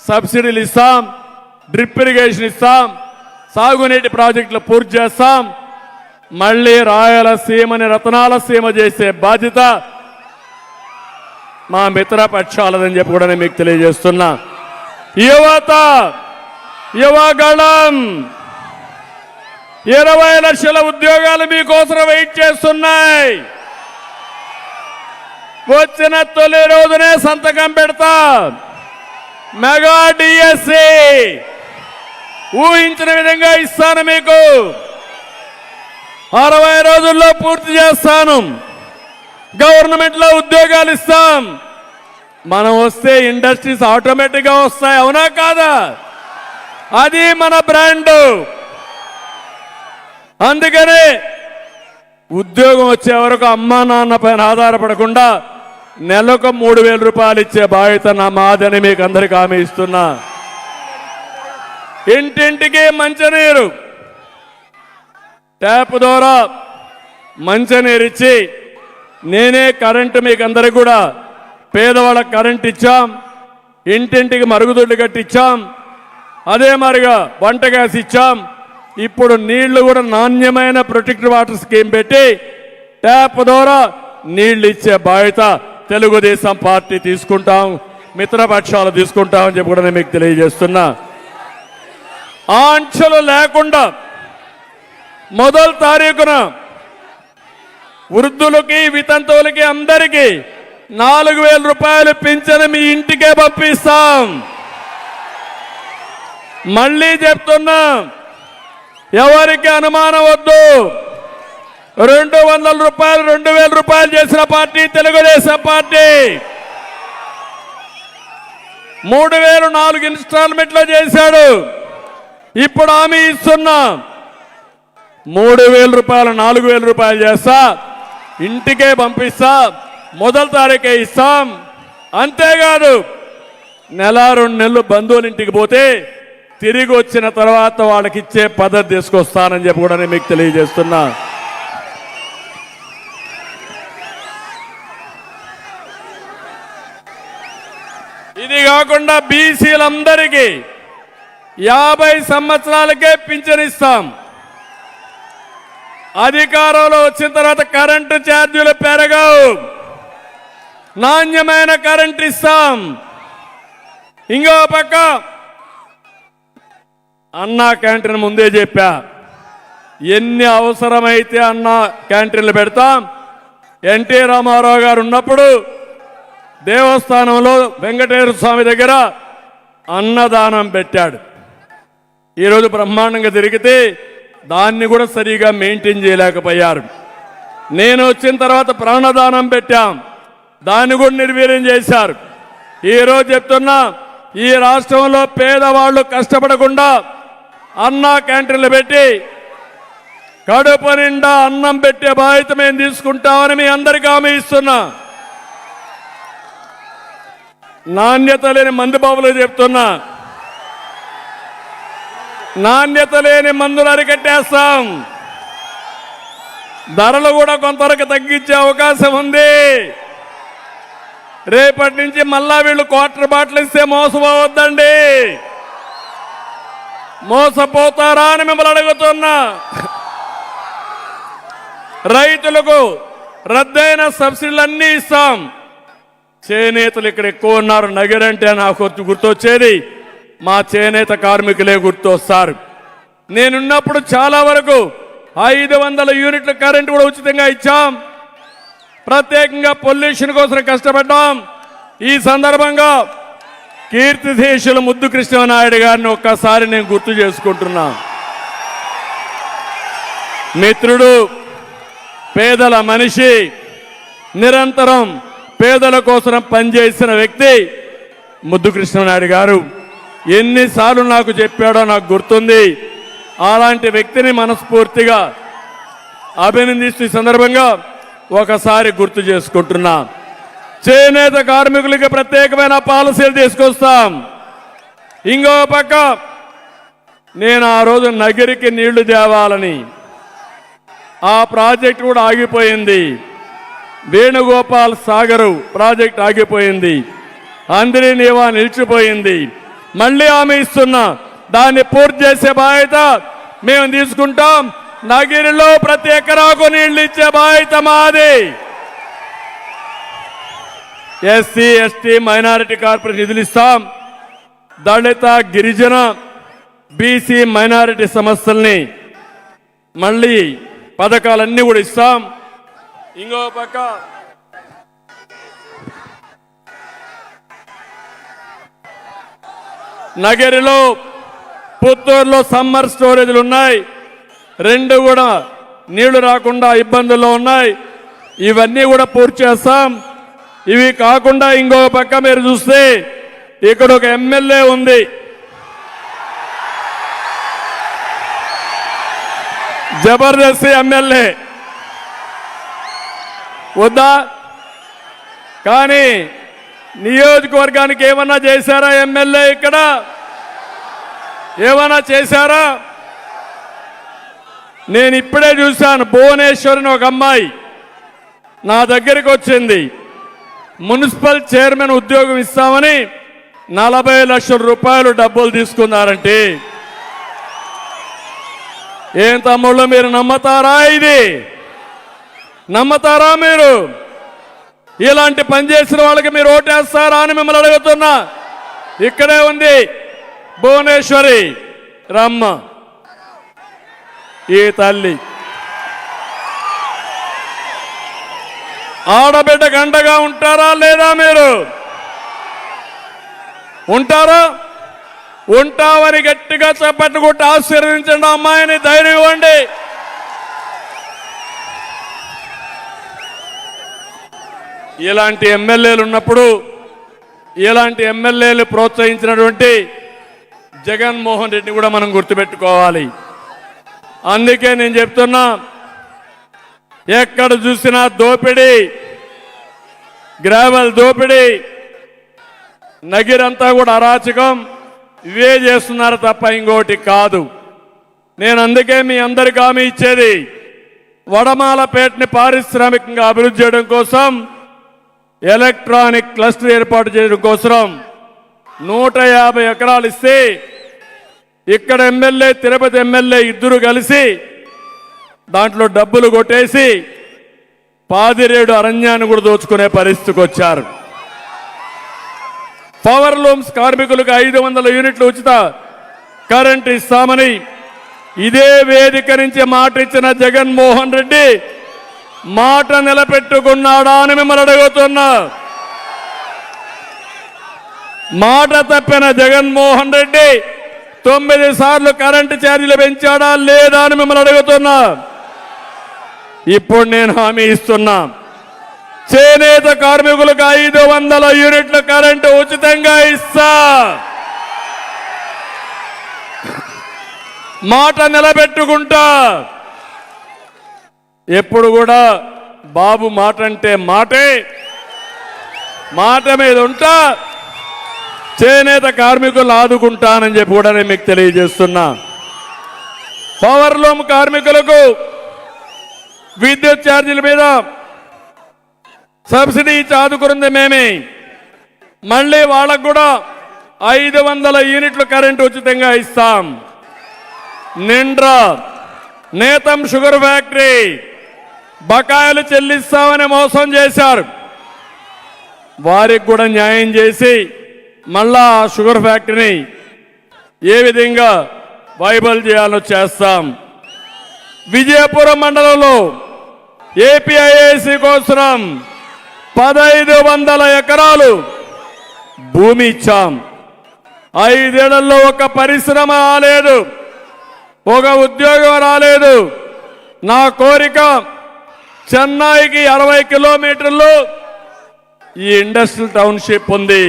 S1: సబ్సిడీలు ఇస్తాం, డ్రిప్ ఇరిగేషన్ ఇస్తాం, సాగునీటి ప్రాజెక్టులు పూర్తి చేస్తాం. మళ్ళీ రాయలసీమని రతనాల సీమ చేసే బాధ్యత మా మిత్రపక్షాలదని చెప్పి కూడా నేను మీకు తెలియజేస్తున్నా. యువత, యువగళం, 20 లక్షల ఉద్యోగాలు మీకోసం వెయిట్ చేస్తున్నాయి. వచ్చిన తొలి రోజునే సంతకం పెడతా. మెగా డిఎస్సి ఊహించిన విధంగా ఇస్తాను. మీకు 60 రోజుల్లో పూర్తి చేస్తాను. గవర్నమెంట్లో ఉద్యోగాలు ఇస్తాం. మనం వస్తే ఇండస్ట్రీస్ ఆటోమేటిక్గా వస్తాయి. అవునా కాదా? అది మన బ్రాండ్. అందుకని ఉద్యోగం వచ్చే వరకు అమ్మా నాన్న పైన ఆధారపడకుండా నెలకు 3,000 రూపాయలు ఇచ్చే బాధ్యత నా మాదని మీకు అందరికీ హామీ ఇస్తున్నా. ఇంటింటికి మంచినీరు ట్యాప్ ద్వారా మంచినీరు ఇచ్చి నేనే కరెంటు మీకు అందరికి కూడా పేదవాళ్ళకి కరెంట్ ఇచ్చాం. ఇంటింటికి మరుగుదొడ్లు కట్టించాం. అదే మరిగా వంట గ్యాస్ ఇచ్చాం. ఇప్పుడు నీళ్లు కూడా నాణ్యమైన ప్రొటెక్టెడ్ వాటర్ స్కీమ్ పెట్టి ట్యాప్ ద్వారా నీళ్లు ఇచ్చే బాధ్యత తెలుగుదేశం పార్టీ తీసుకుంటాం. మిత్రపక్షాలు తీసుకుంటామని చెప్పి కూడా నేను మీకు తెలియజేస్తున్నా. ఆంక్షలు లేకుండా మొదటి తారీఖున వృద్ధులకి వితంతువులకి అందరికీ 4,000 రూపాయలు పింఛను మీ ఇంటికే పంపిస్తాం. మళ్ళీ చెప్తున్నా, ఎవరికి అనుమానం వద్దు. 200 రూపాయలు 2,000 రూపాయలు చేసిన పార్టీ తెలుగుదేశం పార్టీ. 3,000 4 ఇన్స్టాల్మెంట్లో చేశాడు. ఇప్పుడు హామీ ఇస్తున్నా, 3,000 రూపాయలు 4,000 రూపాయలు చేస్తా, ఇంటికే పంపిస్తా, మొదటి తారీఖే ఇస్తాం. అంతేకాదు నెల 2 నెలలు బంధువుల ఇంటికి పోతే తిరిగి వచ్చిన తర్వాత వాళ్ళకి ఇచ్చే పద్ధతి తీసుకొస్తానని చెప్పి కూడా నేను మీకు తెలియజేస్తున్నా. ఇది కాకుండా బీసీలందరికీ 50 సంవత్సరాలకే పింఛన్ ఇస్తాం. అధికారంలో వచ్చిన తర్వాత కరెంటు ఛార్జీలు పెరగవు. నాణ్యమైన కరెంటు ఇస్తాం. ఇంకో పక్క అన్నా క్యాంటీన్ ముందే చెప్పా, ఎన్ని అవసరమైతే అన్నా క్యాంటీన్లు పెడతాం. ఎన్టీ రామారావు గారు ఉన్నప్పుడు దేవస్థానంలో వెంకటేశ్వర స్వామి దగ్గర అన్నదానం పెట్టాడు. ఈరోజు బ్రహ్మాండంగా తిరిగితే దాన్ని కూడా సరిగా మెయింటైన్ చేయలేకపోయారు. నేను వచ్చిన తర్వాత ప్రాణదానం పెట్టాం, దాన్ని కూడా నిర్వీర్యం చేశారు. ఈరోజు చెప్తున్నా, ఈ రాష్ట్రంలో పేదవాళ్ళు కష్టపడకుండా అన్నా క్యాంటీన్లు పెట్టి కడుపు నిండా అన్నం పెట్టే బాధ్యత మేము తీసుకుంటామని మీ అందరికీ హామీ ఇస్తున్నా. నాణ్యత లేని మందు బాబులు చెప్తున్నా, నాణ్యత లేని మందులు అరికట్టేస్తాం. ధరలు కూడా కొంతవరకు తగ్గించే అవకాశం ఉంది. రేపటి నుంచి మళ్ళా వీళ్ళు క్వార్టర్ బాటిల్ ఇస్తే మోసపోవద్దండి. మోసపోతారా అని మిమ్మల్ని అడుగుతున్నా. రైతులకు రద్దయిన సబ్సిడీలన్నీ ఇస్తాం. చేనేతలు ఇక్కడ ఎక్కువ ఉన్నారు. నగరంటే నాకు గుర్తొచ్చేది మా చేనేత కార్మికులే గుర్తొస్తారు. నేనున్నప్పుడు చాలా వరకు 500 యూనిట్ల కరెంటు కూడా ఉచితంగా ఇచ్చాం. ప్రత్యేకంగా పొల్యూషన్ కోసం కష్టపడ్డాం. ఈ సందర్భంగా కీర్తిశేషులు ముద్దు కృష్ణనాయుడు గారిని ఒక్కసారి నేను గుర్తు చేసుకుంటున్నా. మిత్రుడు, పేదల మనిషి, నిరంతరం పేదల కోసం పనిచేసిన వ్యక్తి ముద్దు కృష్ణనాయుడు గారు. ఎన్నిసార్లు నాకు చెప్పాడో నాకు గుర్తుంది. అలాంటి వ్యక్తిని మనస్ఫూర్తిగా అభినందిస్తూ ఈ సందర్భంగా ఒకసారి గుర్తు చేసుకుంటున్నా. చేనేత కార్మికులకి ప్రత్యేకమైన పాలసీలు తీసుకొస్తాం. ఇంకో పక్క నేను ఆ రోజు నగిరికి నీళ్లు తేవాలని ఆ ప్రాజెక్ట్ కూడా ఆగిపోయింది. వేణుగోపాల్ సాగరు ప్రాజెక్ట్ ఆగిపోయింది. అందరి నీవా నిలిచిపోయింది. మళ్ళీ హామీ ఇస్తున్నా, దాన్ని పూర్తి చేసే బాధ్యత మేము తీసుకుంటాం. నగిరిలో ప్రతి ఎకరాకు నీళ్లు ఇచ్చే బాధ్యత మాది. ఎస్సీ ఎస్టీ మైనారిటీ కార్పొరేషన్ నిధులు ఇస్తాం. దళిత గిరిజన బీసీ మైనారిటీ సమస్యల్ని మళ్ళీ పథకాలన్నీ కూడా ఇస్తాం. ఇంకో పక్క నగరిలో పుత్తూరులో సమ్మర్ స్టోరేజ్లు ఉన్నాయి, 2 కూడా నీళ్లు రాకుండా ఇబ్బందుల్లో ఉన్నాయి. ఇవన్నీ కూడా పూర్తి చేస్తాం. ఇవి కాకుండా ఇంకో పక్క మీరు చూస్తే ఇక్కడ ఒక ఎమ్మెల్యే ఉంది, జబర్దస్త్ ఎమ్మెల్యే వద్దా? కానీ నియోజకవర్గానికి ఏమన్నా చేశారా ఎమ్మెల్యే? ఇక్కడ ఏమన్నా చేశారా? నేను ఇప్పుడే చూశాను, భువనేశ్వరిని ఒక అమ్మాయి నా దగ్గరికి వచ్చింది. మున్సిపల్ చైర్మన్ ఉద్యోగం ఇస్తామని 40 లక్షల రూపాయలు డబ్బులు తీసుకున్నారంటే ఏం తమ్ముళ్ళు, మీరు నమ్మతారా? ఇది నమ్మతారా? మీరు ఇలాంటి పని చేసిన వాళ్ళకి మీరు ఓటేస్తారా అని మిమ్మల్ని అడుగుతున్నా. ఇక్కడే ఉంది భువనేశ్వరి రమ్మ, ఈ తల్లి ఆడబిడ్డ గంటగా ఉంటారా లేదా? మీరు ఉంటారా? ఉంటామని గట్టిగా చప్పట్టుకుంటూ ఆశీర్వదించండి అమ్మాయిని, ధైర్యం ఇవ్వండి. ఇలాంటి ఎమ్మెల్యేలు ఉన్నప్పుడు, ఇలాంటి ఎమ్మెల్యేలు ప్రోత్సహించినటువంటి జగన్మోహన్ రెడ్డిని కూడా మనం గుర్తుపెట్టుకోవాలి. అందుకే నేను చెప్తున్నా, ఎక్కడ చూసినా దోపిడీ, గ్రావెల్ దోపిడీ, నగిరంతా కూడా అరాచకం, ఇవే చేస్తున్నారు తప్ప ఇంకోటి కాదు. నేను అందుకే మీ అందరికి హామీ ఇచ్చేది, వడమాలపేటని పారిశ్రామికంగా అభివృద్ధి చేయడం కోసం, ఎలక్ట్రానిక్ క్లస్టర్ ఏర్పాటు చేయడం కోసం 150 ఎకరాలు ఇస్తే ఇక్కడ ఎమ్మెల్యే, తిరుపతి ఎమ్మెల్యే ఇద్దరు కలిసి దాంట్లో డబ్బులు కొట్టేసి పాదిరేడు అరణ్యాన్ని కూడా దోచుకునే పరిస్థితికి వచ్చారు. పవర్ లూమ్స్ కార్మికులకు 500 యూనిట్లు ఉచిత కరెంట్ ఇస్తామని ఇదే వేదిక నుంచి మాట ఇచ్చిన జగన్మోహన్ రెడ్డి మాట నిలబెట్టుకున్నాడా అని మిమ్మల్ని అడుగుతున్నా. మాట తప్పిన జగన్మోహన్ రెడ్డి 9 సార్లు కరెంటు ఛార్జీలు పెంచాడా లేదా అని మిమ్మల్ని అడుగుతున్నా. ఇప్పుడు నేను హామీ ఇస్తున్నా, చేనేత కార్మికులకు 500 యూనిట్ల కరెంటు ఉచితంగా ఇస్తా. మాట నిలబెట్టుకుంటా. ఎప్పుడు కూడా బాబు మాట అంటే మాటే, మాట మీద ఉంటా. చేనేత కార్మికులు ఆదుకుంటానని చెప్పి కూడా నేను మీకు తెలియజేస్తున్నా. పవర్ లూమ్ కార్మికులకు విద్యుత్ ఛార్జీల మీద సబ్సిడీ ఇచ్చి ఆదుకున్నది మేమే. మళ్ళీ వాళ్ళకు కూడా 500 యూనిట్లు కరెంటు ఉచితంగా ఇస్తాం. నిండ్రా నేతం షుగర్ ఫ్యాక్టరీ బకాయిలు చెల్లిస్తామని మోసం చేశారు. వారికి కూడా న్యాయం చేసి మళ్ళా షుగర్ ఫ్యాక్టరీని ఏ విధంగా వైబల్ చేయాలో చేస్తాం. విజయపురం మండలంలో ఏపీఐఐసి కోసం 1500 ఎకరాలు భూమి ఇచ్చాం. 5 ఏళ్లలో ఒక పరిశ్రమ రాలేదు, ఒక ఉద్యోగం రాలేదు. నా కోరిక, చెన్నైకి 60 కిలోమీటర్లు ఈ ఇండస్ట్రియల్ టౌన్షిప్ ఉంది.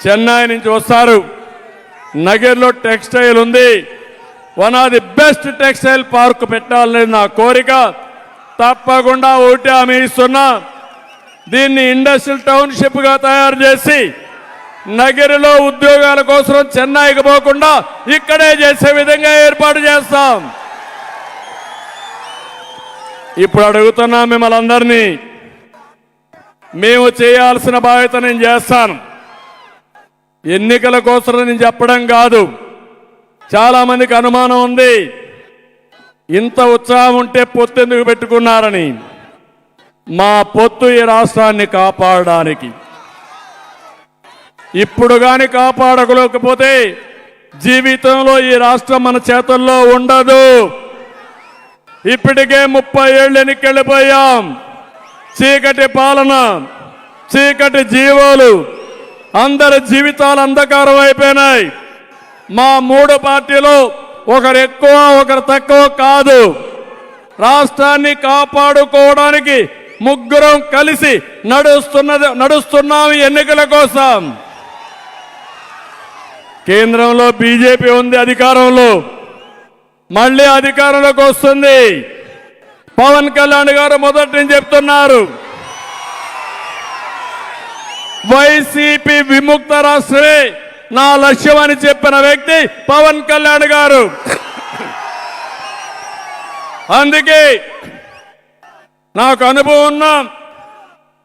S1: చెన్నై నుంచి వస్తారు. నగర్లో టెక్స్టైల్ ఉంది. One of the best textile park పెట్టాలని నా కోరిక. తప్పకుండా ఒకటి హామీ ఇస్తున్నా, దీన్ని ఇండస్ట్రియల్ టౌన్షిప్ గా తయారు చేసి నగరిలో ఉద్యోగాల కోసం చెన్నైకి పోకుండా ఇక్కడే చేసే విధంగా ఏర్పాటు చేస్తాం. ఇప్పుడు అడుగుతున్నా మిమ్మల్ని అందరినీ, మేము చేయాల్సిన బాధ్యత నేను చేస్తాను. ఎన్నికల కోసం నేను చెప్పడం కాదు. చాలా మందికి అనుమానం ఉంది, ఇంత ఉత్సాహం ఉంటే పొత్తు ఎందుకు పెట్టుకున్నారని. మా పొత్తు ఈ రాష్ట్రాన్ని కాపాడడానికి. ఇప్పుడు కానీ కాపాడలేకపోతే జీవితంలో ఈ రాష్ట్రం మన చేతుల్లో ఉండదు. ఇప్పటికే 30 ఏళ్ళు ఎన్నికెళ్ళిపోయాం. చీకటి పాలన, చీకటి జీవాలు, అందరి జీవితాలు అంధకారం అయిపోయినాయి. మా మూడు పార్టీలు ఒకరు ఎక్కువ ఒకరు తక్కువ కాదు. రాష్ట్రాన్ని కాపాడుకోవడానికి ముగ్గురం కలిసి నడుస్తున్నాం ఎన్నికల కోసం. కేంద్రంలో బీజేపీ ఉంది అధికారంలో, మళ్ళీ అధికారంలోకి వస్తుంది. పవన్ కళ్యాణ్ గారు మొదటి నుంచి చెప్తున్నారు, వైసీపీ విముక్త రాష్ట్రమే నా లక్ష్యం అని చెప్పిన వ్యక్తి పవన్ కళ్యాణ్ గారు. అందుకే నాకు అనుభవం ఉన్నాం,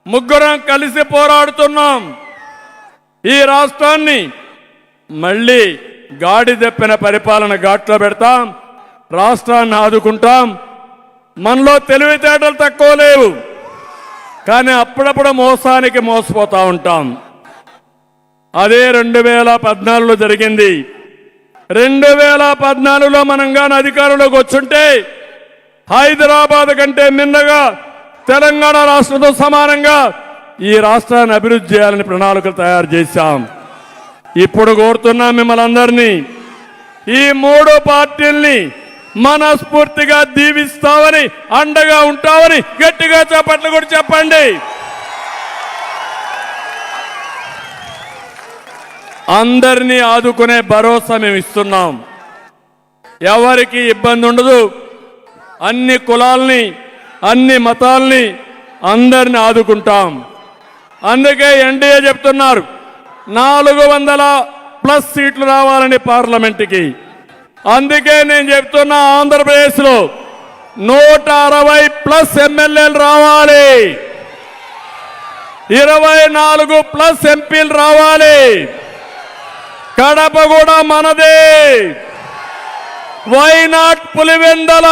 S1: ముగ్గురం కలిసి పోరాడుతున్నాం. ఈ రాష్ట్రాన్ని మళ్ళీ గాడి తెప్పిన పరిపాలన ఘాట్లో పెడతాం, రాష్ట్రాన్ని ఆదుకుంటాం. మనలో తెలివితేటలు తక్కువ లేవు, కానీ అప్పుడప్పుడు మోసానికి మోసపోతూ ఉంటాం. అదే 2014లో జరిగింది. 2014లో మనం కానీ అధికారంలోకి వచ్చుంటే హైదరాబాద్ కంటే మిన్నగా తెలంగాణ రాష్ట్రంతో సమానంగా ఈ రాష్ట్రాన్ని అభివృద్ధి చేయాలని ప్రణాళికలు తయారు చేశాం. ఇప్పుడు కోరుతున్నాం మిమ్మల్ని అందరినీ, ఈ మూడు పార్టీల్ని మనస్ఫూర్తిగా దీవిస్తామని, అండగా ఉంటామని గట్టిగా చప్పట్లు కూడా చెప్పండి. అందరినీ ఆదుకునే భరోసా మేము ఇస్తున్నాం. ఎవరికి ఇబ్బంది ఉండదు. అన్ని కులాల్ని, అన్ని మతాల్ని, అందరిని ఆదుకుంటాం. అందుకే ఎన్డీఏ చెప్తున్నారు 400+ సీట్లు రావాలని పార్లమెంటుకి. అందుకే నేను చెప్తున్నా, ఆంధ్రప్రదేశ్లో 160+ ఎమ్మెల్యేలు రావాలి, 24+ ఎంపీలు రావాలి. కడప కూడా మనదే. Why not Pulivendula?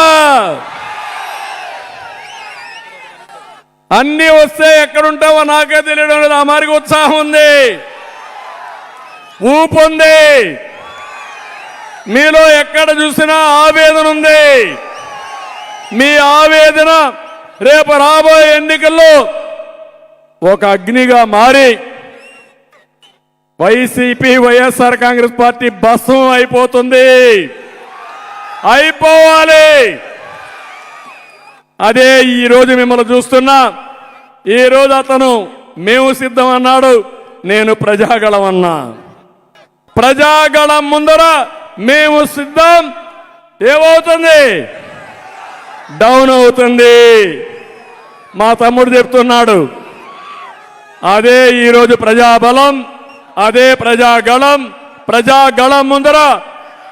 S1: అన్ని వస్తే ఎక్కడుంటావో నాకే తెలియడం లేదు. ఆ మారికి ఉత్సాహం ఉంది, ఊపు ఉంది. మీలో ఎక్కడ చూసినా ఆవేదన ఉంది. మీ ఆవేదన రేపు రాబోయే ఎన్నికల్లో ఒక అగ్నిగా మారి వైసీపీ వైఎస్ఆర్ కాంగ్రెస్ పార్టీ భస్మం అయిపోతుంది. అయిపోవాలి. అదే ఈరోజు మిమ్మల్ని చూస్తున్నా. ఈరోజు అతను మేము సిద్ధం అన్నాడు, నేను ప్రజాగళం అన్నా. ప్రజాగళం ముందర మేము సిద్ధం ఏమవుతుంది? డౌన్ అవుతుంది. మా తమ్ముడు చెప్తున్నాడు, అదే ఈరోజు ప్రజాబలం, అదే ప్రజాగళం. ప్రజాగళం ముందర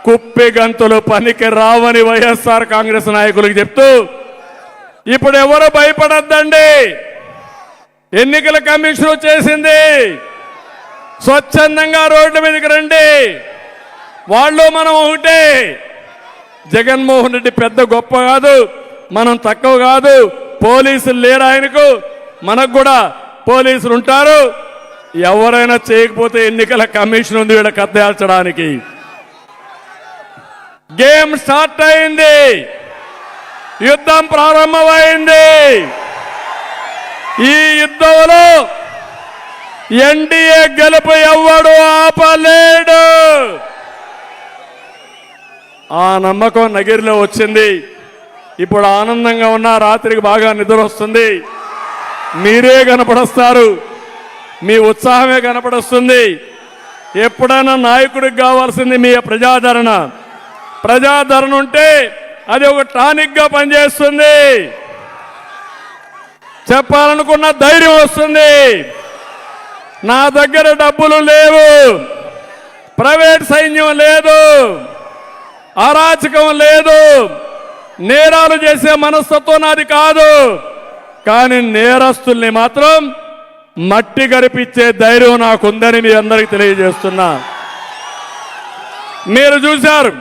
S1: కుప్పి గంతులు పనికి రావని వైఎస్ఆర్ కాంగ్రెస్ నాయకులకు చెప్తూ, ఇప్పుడు ఎవరు భయపడద్దండి. ఎన్నికల కమిషన్ వచ్చేసింది. స్వచ్ఛందంగా రోడ్ల మీదకి రండి. వాళ్ళు మనం ఒకటే. జగన్మోహన్ రెడ్డి పెద్ద గొప్ప కాదు, మనం తక్కువ కాదు. పోలీసులు లేరు ఆయనకు, మనకు కూడా పోలీసులు ఉంటారు. ఎవరైనా చేయకపోతే ఎన్నికల కమిషన్ ఉంది వీళ్ళ కత్తేల్చడానికి. గేమ్ స్టార్ట్ అయింది, యుద్ధం ప్రారంభమైంది. ఈ యుద్ధంలో ఎన్డీఏ గెలుపు ఎవ్వడు ఆపలేడు. ఆ నమ్మకం నగిరిలో వచ్చింది. ఇప్పుడు ఆనందంగా ఉన్న, రాత్రికి బాగా నిద్ర వస్తుంది. మీరే కనపడొస్తారు, మీ ఉత్సాహమే కనపడొస్తుంది. ఎప్పుడైనా నాయకుడికి కావాల్సింది మీ ప్రజాదరణ. ప్రజాదరణ ఉంటే అది ఒక టానిక్గా పనిచేస్తుంది. చెప్పాలనుకున్న ధైర్యం వస్తుంది. నా దగ్గర డబ్బులు లేవు, ప్రైవేట్ సైన్యం లేదు, అరాచకం లేదు, నేరాలు చేసే మనస్తత్వం నాది కాదు. కానీ నేరస్తుల్ని మాత్రం మట్టి గరిపించే ధైర్యం నాకుందని మీ అందరికీ తెలియజేస్తున్నా. మీరు చూశారు,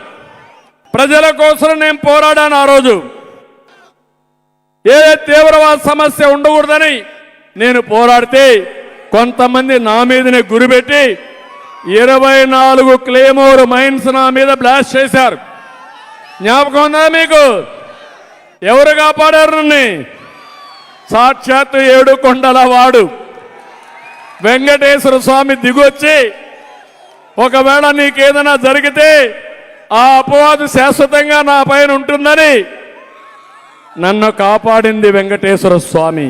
S1: ప్రజల కోసం నేను పోరాడాను. ఆ రోజు ఏ తీవ్రవాద సమస్య ఉండకూడదని నేను పోరాడితే కొంతమంది నా మీదనే గురిపెట్టి 24 క్లేమోర్ మైన్స్ నా మీద బ్లాస్ట్ చేశారు. జ్ఞాపకం ఉందా మీకు? ఎవరు కాపాడారు నన్ను? సాక్షాత్తు 7 కొండల వాడు వెంకటేశ్వర స్వామి దిగొచ్చి ఒకవేళ నీకేదైనా జరిగితే ఆ అపవాదు శాశ్వతంగా నా పైన ఉంటుందని నన్ను కాపాడింది వెంకటేశ్వర స్వామి.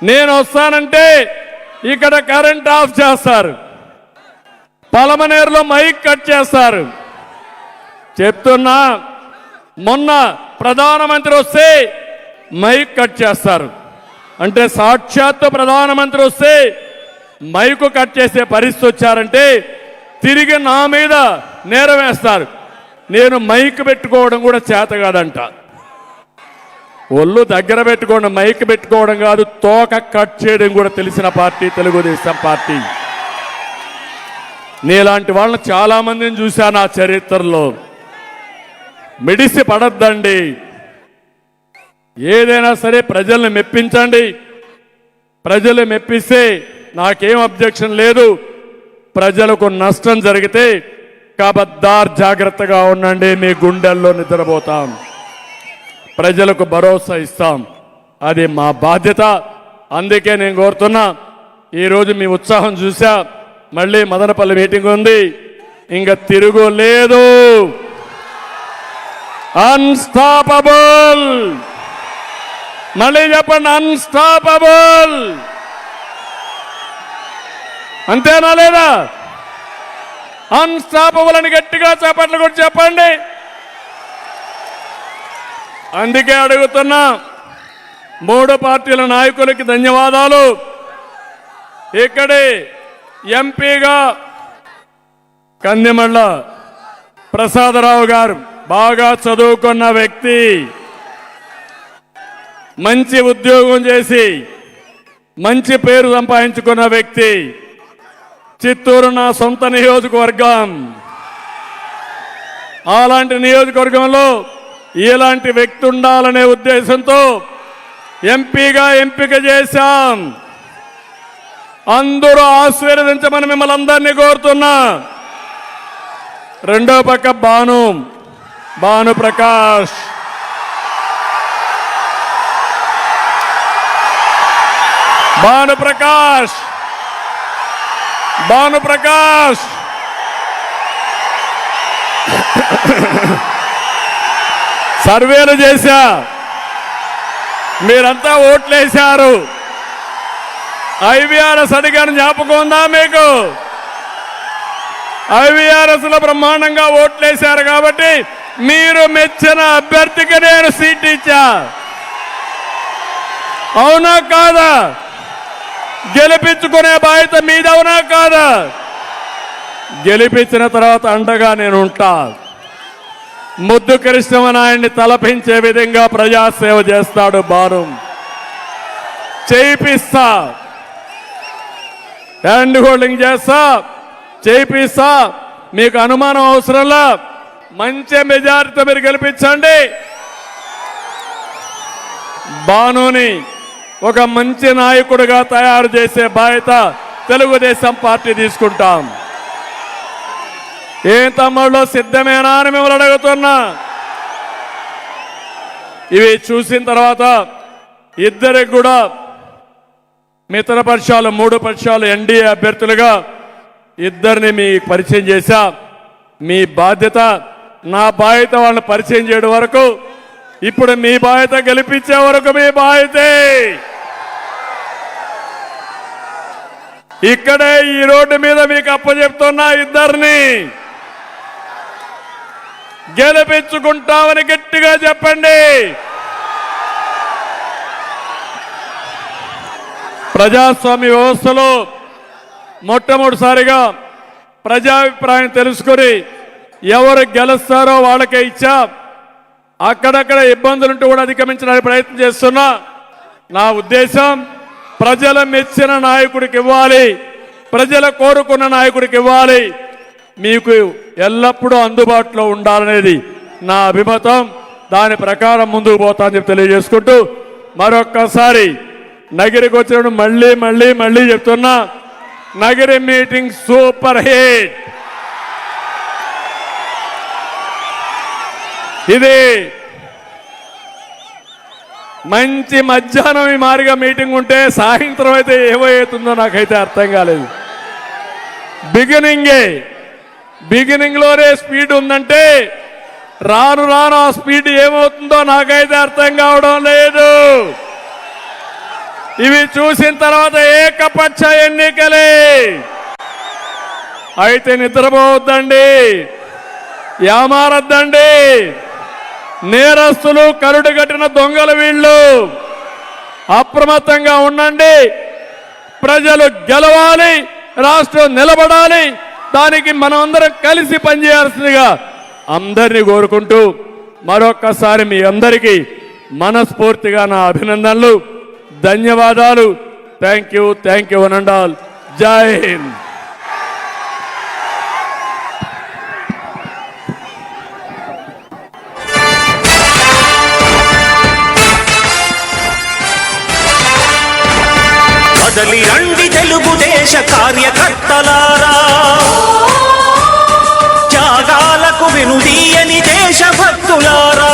S1: నేను వస్తానంటే ఇక్కడ కరెంట్ ఆఫ్ చేస్తారు, పలమనేరులో మైక్ కట్ చేస్తారు. చెప్తున్నా, మొన్న ప్రధానమంత్రి వస్తే మైక్ కట్ చేస్తారు. అంటే సాక్షాత్తు ప్రధానమంత్రి వస్తే మైకు కట్ చేసే పరిస్థితి వచ్చారంటే తిరిగి నా మీద నేరం వేస్తారు. నేను మైక్ పెట్టుకోవడం కూడా చేత కాదంట. ఒళ్ళు దగ్గర పెట్టుకోవడం, మైక్ పెట్టుకోవడం కాదు, తోక కట్ చేయడం కూడా తెలిసిన పార్టీ తెలుగుదేశం పార్టీ. నీలాంటి వాళ్ళని చాలా మందిని చూశాను ఆ చరిత్రలో. మిడిసి పడద్దండి, ఏదైనా సరే ప్రజల్ని మెప్పించండి. ప్రజలు మెప్పిస్తే నాకేం అబ్జెక్షన్ లేదు. ప్రజలకు నష్టం జరిగితే కబద్దార్ జాగ్రత్తగా ఉండండి, మీ గుండెల్లో నిద్రపోతాం. ప్రజలకు భరోసా ఇస్తాం, అది మా బాధ్యత. అందుకే నేను కోరుతున్నా, ఈరోజు మీ ఉత్సాహం చూసా. మళ్ళీ మదనపల్లి మీటింగ్ ఉంది, ఇంకా తిరుగు లేదు. అన్స్టాపబుల్, మళ్ళీ చెప్పండి, అన్స్టాపబుల్. అంతేనా లేదా? అన్స్టాపబుల్ అని గట్టిగా చేపట్లు కూడా చెప్పండి. అందుకే అడుగుతున్నా, మూడు పార్టీల నాయకులకి ధన్యవాదాలు. ఇక్కడే ఎంపీగా కందిమళ్ళ ప్రసాదరావు గారు బాగా చదువుకున్న వ్యక్తి, మంచి ఉద్యోగం చేసి మంచి పేరు సంపాదించుకున్న వ్యక్తి. చిత్తూరు నా సొంత నియోజకవర్గం. అలాంటి నియోజకవర్గంలో ఇలాంటి వ్యక్తి ఉండాలనే ఉద్దేశంతో ఎంపీగా ఎంపిక చేశాం. అందరూ ఆశీర్వదించమని మిమ్మల్ని అందరినీ కోరుతున్నా. రెండో పక్క భానుప్రకాష్, భానుప్రకాష్ సర్వేలు చేశా, మీరంతా ఓట్లేశారు. ఐవీఆర్ఎస్ అడిగాను, జ్ఞాపకం ఉందా మీకు? ఐవీఆర్ఎస్ లో బ్రహ్మాండంగా ఓట్లేశారు కాబట్టి మీరు మెచ్చిన అభ్యర్థికి నేను సీట్ ఇచ్చా. అవునా కాదా? గెలిపించుకునే బాధ్యత మీదవునా కాదా? గెలిపించిన తర్వాత అండగా నేను ఉంటా. ముద్దు కృష్ణమనాయుడిని తలపించే విధంగా ప్రజాసేవ చేస్తాడు భాను. చేయిస్తా, హ్యాండ్ హోల్డింగ్ చేస్తా, చేయిస్తా. మీకు అనుమానం అవసరంలా, మంచి మెజారిటీతో మీరు గెలిపించండి. భానుని ఒక మంచి నాయకుడిగా తయారు చేసే బాధ్యత తెలుగుదేశం పార్టీ తీసుకుంటాం. ఏం తమ్ముళ్ళు, సిద్ధమేనా అని మిమ్మల్ని అడుగుతున్నా. ఇవి చూసిన తర్వాత ఇద్దరికి కూడా మిత్రపక్షాలు, మూడు పక్షాలు ఎన్డీఏ అభ్యర్థులుగా ఇద్దరిని మీ పరిచయం చేశా. మీ బాధ్యత, నా బాధ్యత వాళ్ళని పరిచయం చేయడం వరకు. ఇప్పుడు మీ బాధ్యత గెలిపించే వరకు మీ బాధ్యతే. ఇక్కడే ఈ రోడ్డు మీద మీకు అప్పచెప్తున్నా, ఇద్దరిని గెలిపించుకుంటామని గట్టిగా చెప్పండి. ప్రజాస్వామ్య వ్యవస్థలో మొట్టమొదటిసారిగా ప్రజాభిప్రాయం తెలుసుకొని ఎవరు గెలుస్తారో వాళ్ళకే ఇచ్చా. అక్కడక్కడ ఇబ్బందులుంటూ కూడా అధిగమించడానికి ప్రయత్నం చేస్తున్నా. నా ఉద్దేశం, ప్రజల మెచ్చిన నాయకుడికి ఇవ్వాలి, ప్రజల కోరుకున్న నాయకుడికి ఇవ్వాలి. మీకు ఎల్లప్పుడూ అందుబాటులో ఉండాలనేది నా అభిమతం. దాని ప్రకారం ముందుకు పోతానని చెప్పి తెలియజేసుకుంటూ, మరొక్కసారి నగిరికి వచ్చినప్పుడు మళ్ళీ మళ్ళీ మళ్ళీ చెప్తున్నా, నగిరి మీటింగ్ సూపర్ హిట్. ఇది మంచి మధ్యాహ్నం ఈ మారిగా మీటింగ్ ఉంటే సాయంత్రం అయితే ఏమవుతుందో నాకైతే అర్థం కాలేదు. బిగినింగ్ లోనే స్పీడ్ ఉందంటే రాను రాను ఆ స్పీడ్ ఏమవుతుందో నాకైతే అర్థం కావడం లేదు. ఇవి చూసిన తర్వాత ఏకపక్ష ఎన్నికలే. అయితే నిద్రపోవద్దండి, యామారద్దండి. నేరస్తులు, కరుడు కట్టిన దొంగలు వీళ్ళు. అప్రమత్తంగా ఉండండి. ప్రజలు గెలవాలి, రాష్ట్రం నిలబడాలి. దానికి మనం అందరం కలిసి పనిచేయాల్సిందిగా అందరినీ కోరుకుంటూ మరొక్కసారి మీ అందరికీ మనస్ఫూర్తిగా నా అభినందనలు, ధన్యవాదాలు. థ్యాంక్ యూ అనండాల్. జై హింద్.
S2: కదలి రండి తెలుగుదేశ కార్యకర్తలారా, త్యాగాలకు వెనుదీయని దేశభక్తులారా.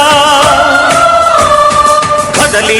S2: కదలి